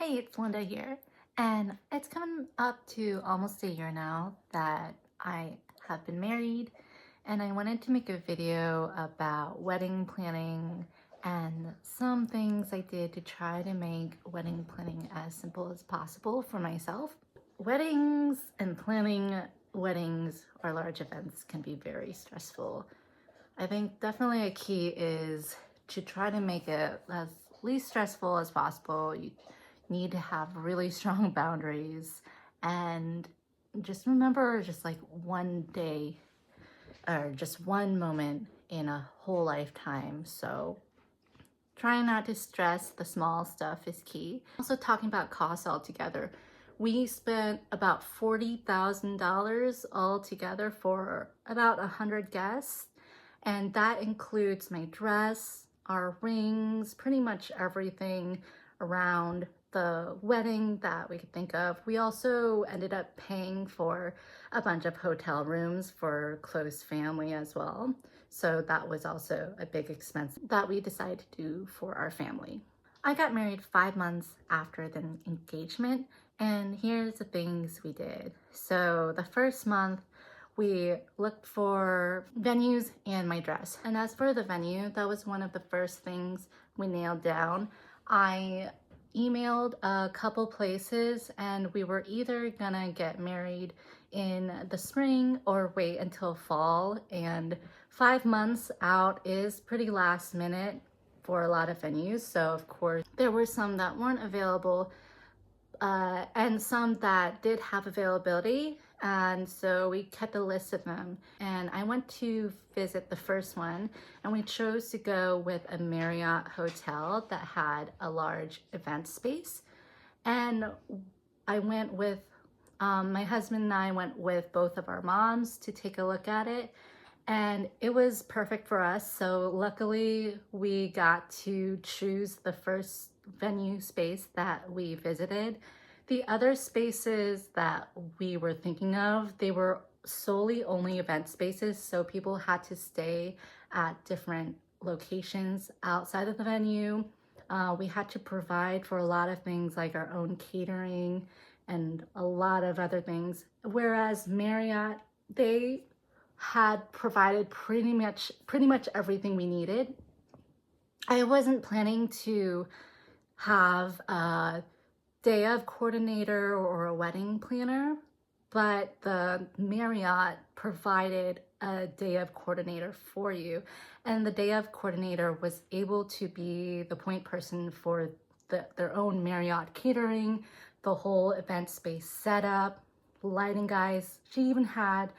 Hey, it's Linda here, and it's coming up to almost a year now that I have been married, and I wanted to make a video about wedding planning and some things I did to try to make wedding planning as simple as possible for myself. Weddings and planning weddings or large events can be very stressful. I think definitely a key is to try to make it as least stressful as possible. You need to have really strong boundaries and just remember just like one day or just one moment in a whole lifetime. So trying not to stress the small stuff is key. Also talking about costs altogether. We spent about $40,000 altogether for about 100 guests. And that includes my dress, our rings, pretty much everything around the wedding that we could think of. We also ended up paying for a bunch of hotel rooms for close family as well. So that was also a big expense that we decided to do for our family. I got married 5 months after the engagement, and here's the things we did. So the first month, we looked for venues and my dress. And as for the venue, that was one of the first things we nailed down. I emailed a couple places and we were either gonna get married in the spring or wait until fall. And 5 months out is pretty last minute for a lot of venues. So of course, there were some that weren't available and some that did have availability. And so we kept a list of them. And I went to visit the first one, and we chose to go with a Marriott hotel that had a large event space. And I went with, my husband and I went with both of our moms to take a look at it. And it was perfect for us. So luckily we got to choose the first venue space that we visited. The other spaces that we were thinking of, they were solely only event spaces. So people had to stay at different locations outside of the venue. We had to provide for a lot of things like our own catering and a lot of other things. Whereas Marriott, they had provided pretty much everything we needed. I wasn't planning to have a day of coordinator or a wedding planner, but the Marriott provided a day of coordinator for you. And the day of coordinator was able to be the point person for their own Marriott catering, the whole event space setup, lighting guys. She even had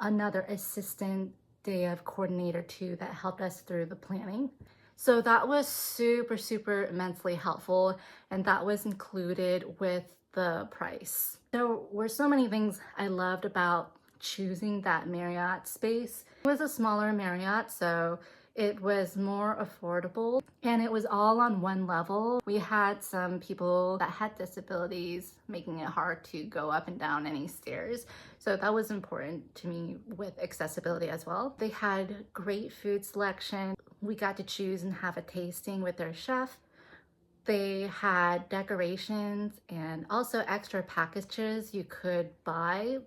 another assistant day of coordinator too that helped us through the planning. So that was super immensely helpful, and that was included with the price. There were so many things I loved about choosing that Marriott space. It was a smaller Marriott, so it was more affordable, and it was all on one level. We had some people that had disabilities, making it hard to go up and down any stairs. So that was important to me with accessibility as well. They had great food selection. We got to choose and have a tasting with their chef. They had decorations and also extra packages you could buy.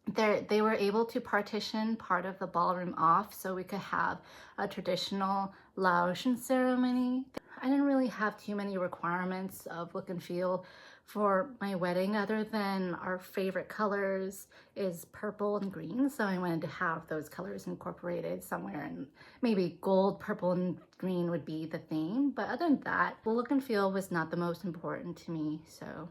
They were able to partition part of the ballroom off so we could have a traditional Laotian ceremony. I didn't really have too many requirements of look and feel for my wedding other than our favorite colors is purple and green. So I wanted to have those colors incorporated somewhere, and maybe gold, purple, and green would be the theme. But other than that, the look and feel was not the most important to me. So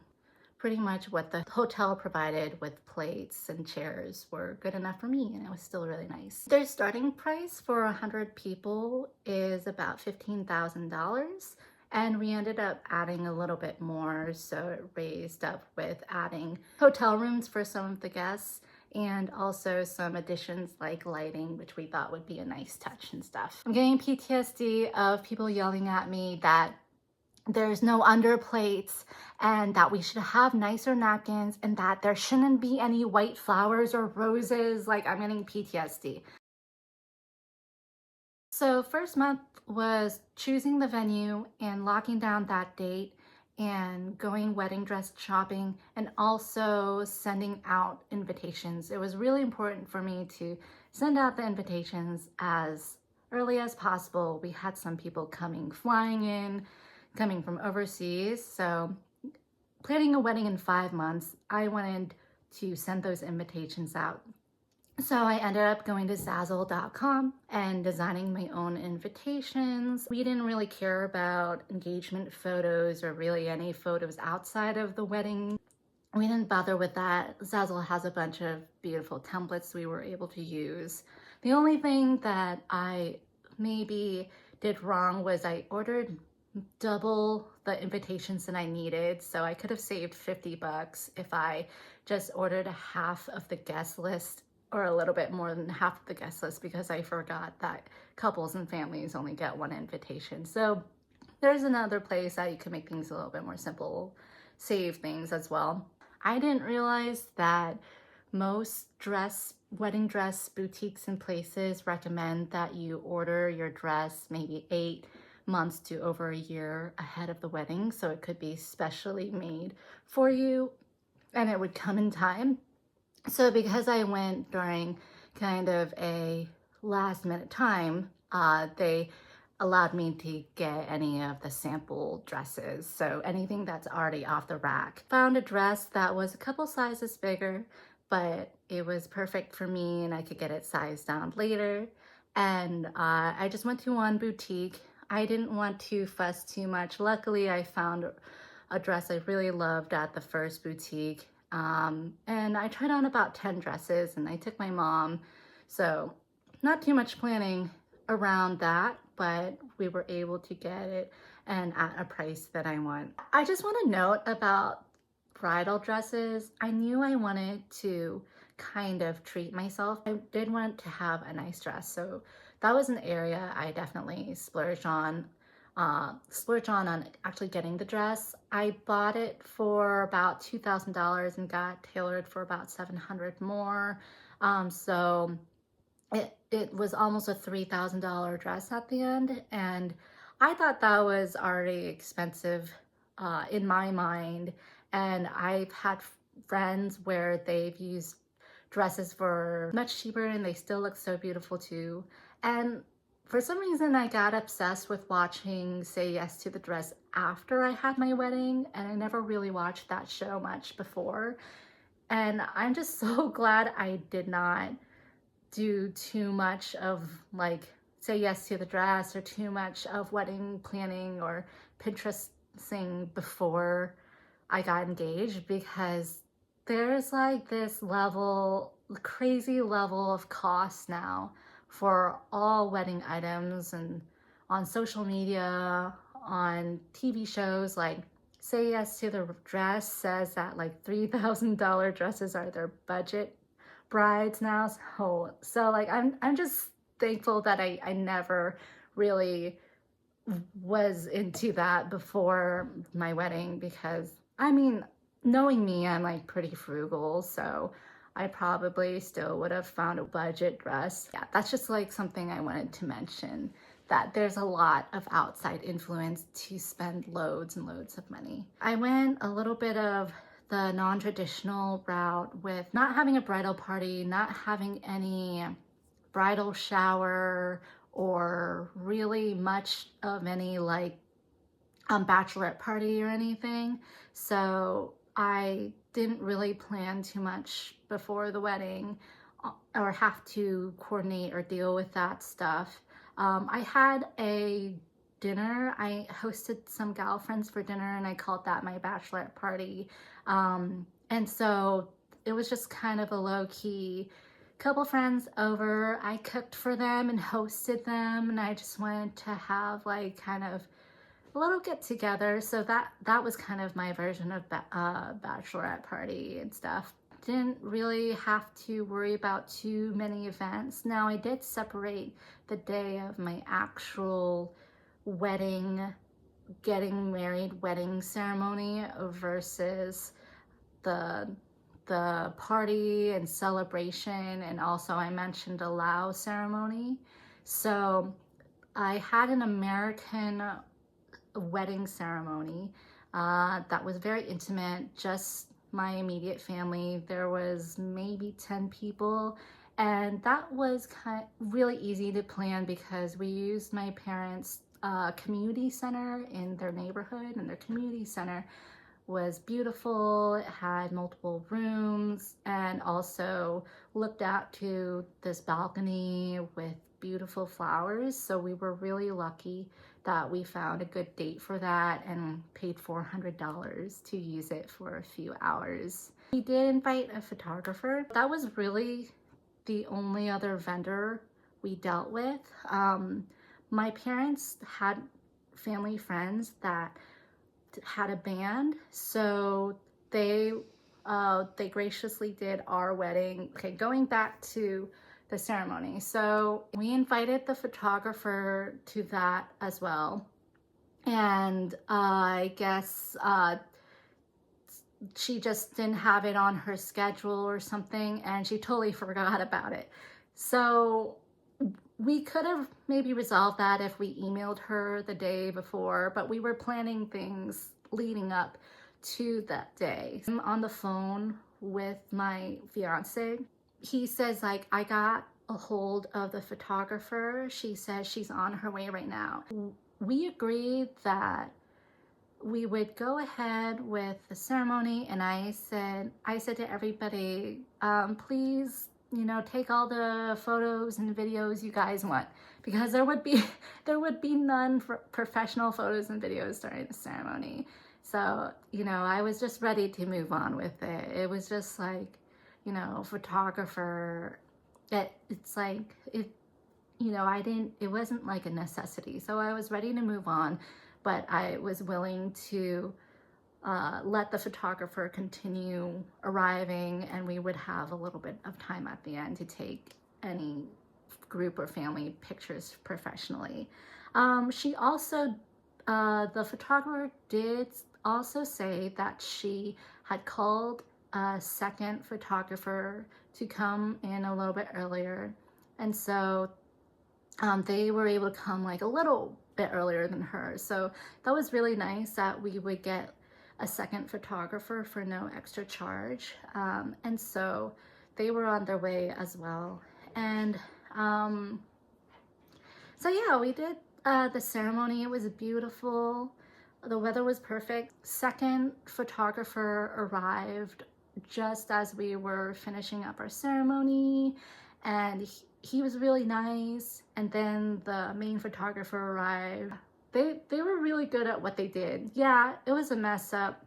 pretty much what the hotel provided with plates and chairs were good enough for me, and it was still really nice. Their starting price for 100 people is about $15,000, and we ended up adding a little bit more, so it raised up with adding hotel rooms for some of the guests and also some additions like lighting, which we thought would be a nice touch and stuff. I'm getting PTSD of people yelling at me that there's no underplates and that we should have nicer napkins and that there shouldn't be any white flowers or roses. Like, I'm getting PTSD. So first month was choosing the venue and locking down that date and going wedding dress shopping, and also sending out invitations. It was really important for me to send out the invitations as early as possible. We had some people flying in, coming from overseas. So planning a wedding in 5 months, I wanted to send those invitations out. So I ended up going to Zazzle.com and designing my own invitations. We didn't really care about engagement photos or really any photos outside of the wedding. We didn't bother with that. Zazzle has a bunch of beautiful templates we were able to use. The only thing that I maybe did wrong was I ordered double the invitations that I needed. So I could have saved $50 if I just ordered a half of the guest list, or a little bit more than half of the guest list, because I forgot that couples and families only get one invitation. So there's another place that you can make things a little bit more simple, save things as well. I didn't realize that most wedding dress boutiques and places recommend that you order your dress maybe 8 months to over a year ahead of the wedding. So it could be specially made for you and it would come in time. So because I went during kind of a last minute time, they allowed me to get any of the sample dresses. So anything that's already off the rack. Found a dress that was a couple sizes bigger, but it was perfect for me and I could get it sized down later. And I just went to one boutique. I didn't want to fuss too much. Luckily, I found a dress I really loved at the first boutique. And I tried on about 10 dresses and I took my mom. So not too much planning around that, but we were able to get it and at a price that I want. I just want to note about bridal dresses. I knew I wanted to kind of treat myself. I did want to have a nice dress. So that was an area I definitely splurged on actually getting the dress. I bought it for about $2,000 and got tailored for about $700 more. So it was almost a $3,000 dress at the end. And I thought that was already expensive in my mind. And I've had friends where they've used dresses for much cheaper and they still look so beautiful too. And for some reason, I got obsessed with watching Say Yes to the Dress after I had my wedding, and I never really watched that show much before. And I'm just so glad I did not do too much of like Say Yes to the Dress or too much of wedding planning or Pinteresting before I got engaged, because there's like this crazy level of cost now for all wedding items, and on social media, on TV shows. Like Say Yes to the Dress says that like $3,000 dresses are their budget brides now. So like I'm just thankful that I never really was into that before my wedding, because I mean, knowing me, I'm like pretty frugal, so I probably still would have found a budget dress. Yeah, that's just like something I wanted to mention, that there's a lot of outside influence to spend loads and loads of money. I went a little bit of the non-traditional route with not having a bridal party, not having any bridal shower, or really much of any like bachelorette party or anything. So I didn't really plan too much before the wedding or have to coordinate or deal with that stuff. I had a dinner. I hosted some gal friends for dinner and I called that my bachelorette party. And so it was just kind of a low-key couple friends over. I cooked for them and hosted them, and I just wanted to have like kind of a little get together. So that was kind of my version of bachelorette party and stuff. Didn't really have to worry about too many events. Now I did separate the day of my actual wedding, getting married wedding ceremony versus the party and celebration, and also I mentioned a Lao ceremony. So I had an American wedding ceremony that was very intimate, just my immediate family. There was maybe 10 people, and that was really easy to plan because we used my parents' community center in their neighborhood, and their community center was beautiful. It had multiple rooms and also looked out to this balcony with beautiful flowers. So we were really lucky that we found a good date for that and paid $400 to use it for a few hours. We did invite a photographer. That was really the only other vendor we dealt with. My parents had family friends that had a band, so they graciously did our wedding. Okay, going back to the ceremony, so we invited the photographer to that as well, and I guess she just didn't have it on her schedule or something, and she totally forgot about it. So we could have maybe resolved that if we emailed her the day before, but we were planning things leading up to that day. I'm on the phone with my fiance. He says, like, I got a hold of the photographer. She says she's on her way right now. We agreed that we would go ahead with the ceremony, and I said to everybody, please, you know, take all the photos and videos you guys want, because there would be none for professional photos and videos during the ceremony. So, you know, I was just ready to move on with it. It was just like, you know, photographer, it's like, you know, it wasn't like a necessity. So I was ready to move on, but I was willing to let the photographer continue arriving, and we would have a little bit of time at the end to take any group or family pictures professionally. She also, the photographer did also say that she had called a second photographer to come in a little bit earlier, and so they were able to come like a little bit earlier than her. So that was really nice that we would get a second photographer for no extra charge, and so they were on their way as well. And so yeah, we did the ceremony. It was beautiful. The weather was perfect. Second photographer arrived just as we were finishing up our ceremony, and he was really nice. And then the main photographer arrived. They were really good at what they did. Yeah, it was a mess up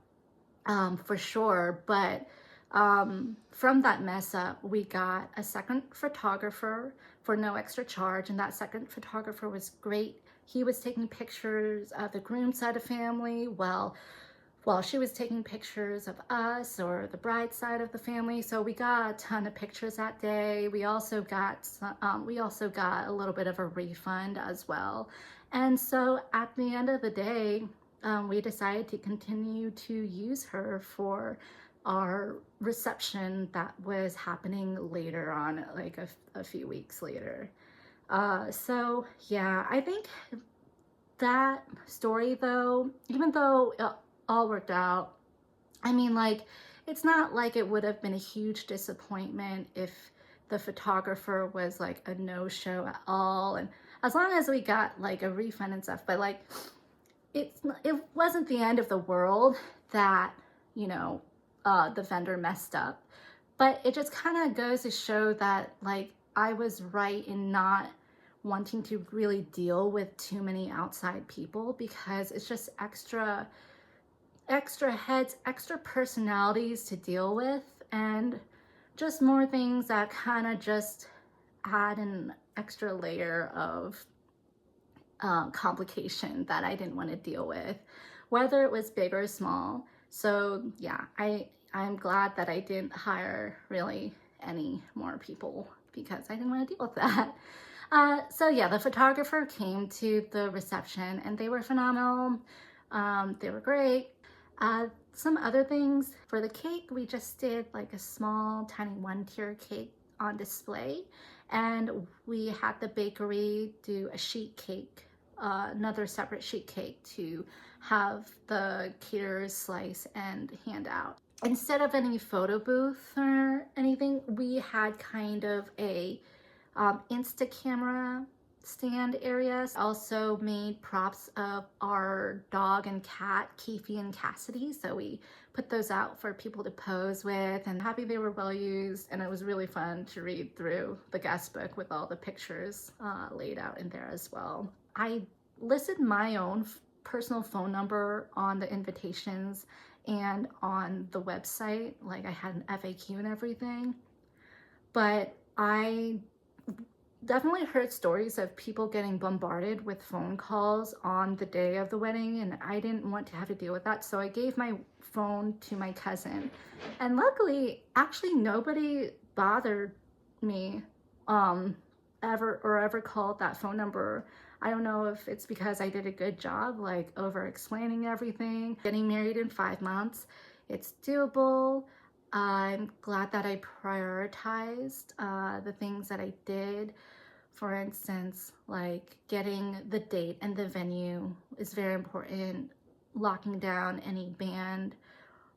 for sure, but from that mess up, we got a second photographer for no extra charge, and that second photographer was great. He was taking pictures of the groom's side of family while she was taking pictures of us or the bride's side of the family. So we got a ton of pictures that day. We also got a little bit of a refund as well. And so at the end of the day, we decided to continue to use her for our reception that was happening later on, like a few weeks later. So yeah, I think that story though, even though it all worked out, I mean, like, it's not like it would have been a huge disappointment if the photographer was like a no-show at all, and as long as we got like a refund and stuff. But like, it wasn't the end of the world that, you know, the vendor messed up. But it just kind of goes to show that, like, I was right in not wanting to really deal with too many outside people, because it's just extra heads, extra personalities to deal with, and just more things that kind of just add an extra layer of complication that I didn't want to deal with, whether it was big or small. So yeah, I'm glad that I didn't hire really any more people, because I didn't want to deal with that. So yeah, the photographer came to the reception, and they were phenomenal. They were great. Some other things for the cake, we just did like a small tiny 1-tier cake on display, and we had the bakery do a sheet cake, another separate sheet cake to have the caterers slice and hand out. Instead of any photo booth or anything, we had kind of a Insta camera stand areas. Also made props of our dog and cat, Keefe and Cassidy. So we put those out for people to pose with, and happy they were well used. And it was really fun to read through the guest book with all the pictures laid out in there as well. I listed my own personal phone number on the invitations and on the website. Like I had an FAQ and everything, but I definitely heard stories of people getting bombarded with phone calls on the day of the wedding, and I didn't want to have to deal with that. So I gave my phone to my cousin, and luckily actually nobody bothered me ever called that phone number. I don't know if it's because I did a good job like over explaining everything. Getting married in 5 months, it's doable. I'm glad that I prioritized the things that I did. For instance, like getting the date and the venue is very important. Locking down any band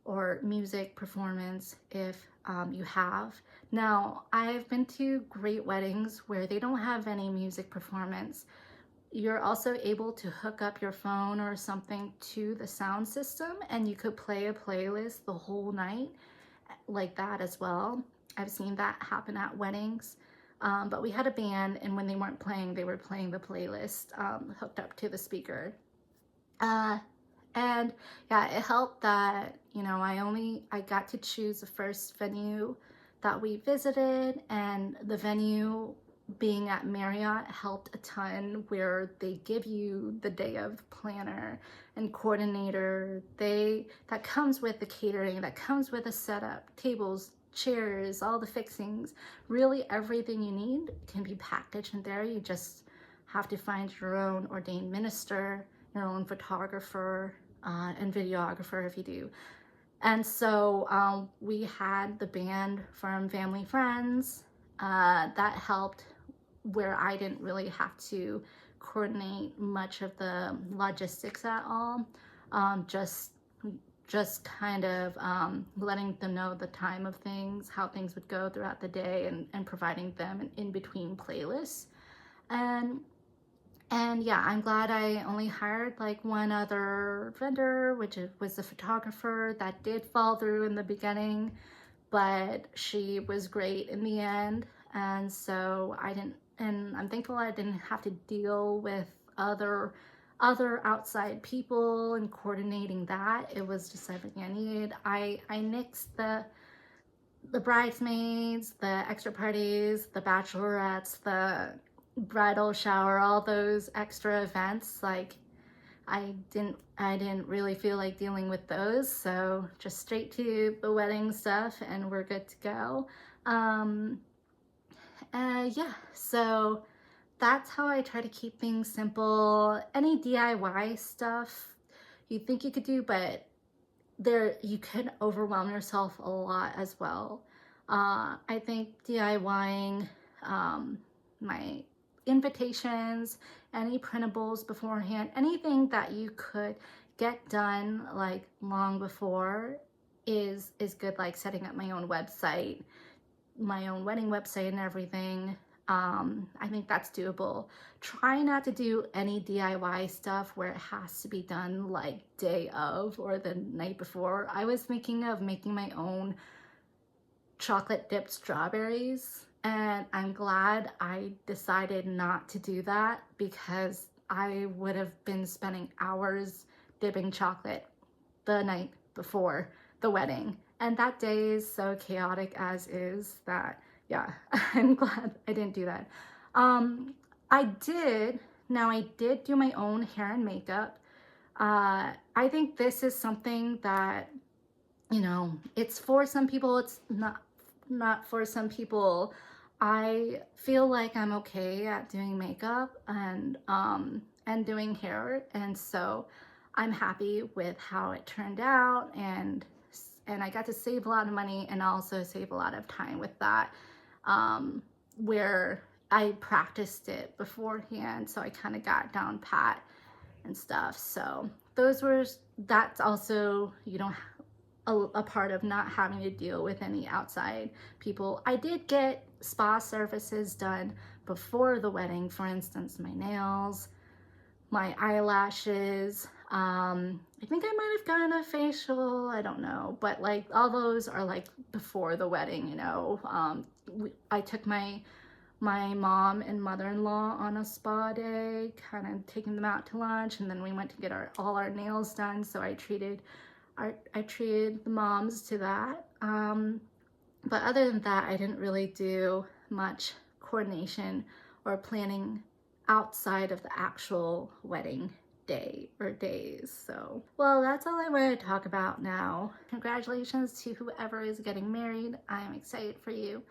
or music performance if you have. Now, I've been to great weddings where they don't have any music performance. You're also able to hook up your phone or something to the sound system, and you could play a playlist the whole night like that as well. I've seen that happen at weddings. But we had a band, and when they weren't playing, they were playing the playlist hooked up to the speaker. And yeah, it helped that, you know, I got to choose the first venue that we visited, and the venue being at Marriott helped a ton, where they give you the day of planner and coordinator. That comes with the catering, that comes with a setup, tables, chairs, all the fixings. Really everything you need can be packaged in there. You just have to find your own ordained minister, your own photographer, and videographer if you do. And so we had the band from family friends. That helped, where I didn't really have to coordinate much of the logistics at all. Just kind of letting them know the time of things, how things would go throughout the day, and providing them an in-between playlist. And yeah, I'm glad I only hired like one other vendor, which was the photographer. That did fall through in the beginning, but she was great in the end. And so I'm thankful I didn't have to deal with other outside people and coordinating that. It was just everything I needed. I nixed the bridesmaids, the extra parties, the bachelorettes, the bridal shower, all those extra events. Like I didn't really feel like dealing with those, so just straight to the wedding stuff and we're good to go. Yeah, so that's how I try to keep things simple. Any DIY stuff you think you could do, but you could overwhelm yourself a lot as well. I think DIYing my invitations, any printables beforehand, anything that you could get done like long before is good, like setting up my own website, my own wedding website and everything. I think that's doable. Try not to do any DIY stuff where it has to be done like day of or the night before. I was thinking of making my own chocolate dipped strawberries, and I'm glad I decided not to do that, because I would have been spending hours dipping chocolate the night before the wedding. And that day is so chaotic as is that, yeah, I'm glad I didn't do that. I did do my own hair and makeup. I think this is something that, you know, it's for some people, it's not for some people. I feel like I'm okay at doing makeup and doing hair, and so I'm happy with how it turned out, and I got to save a lot of money and also save a lot of time with that, where I practiced it beforehand, so I kind of got down pat and stuff. So that's also, you know, a part of not having to deal with any outside people. I did get spa services done before the wedding, for instance, my nails, my eyelashes. I think I might have gotten a facial, I don't know, but like all those are like before the wedding, you know. I took my mom and mother-in-law on a spa day, kind of taking them out to lunch, and then we went to get all our nails done. So I treated the moms to that. But other than that, I didn't really do much coordination or planning outside of the actual wedding day or days. So, well, that's all I want to talk about now. Congratulations to whoever is getting married. I am excited for you.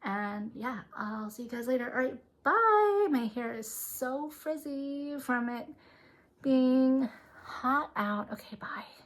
And yeah, I'll see you guys later. All right, bye. My hair is so frizzy from it being hot out. Okay, bye.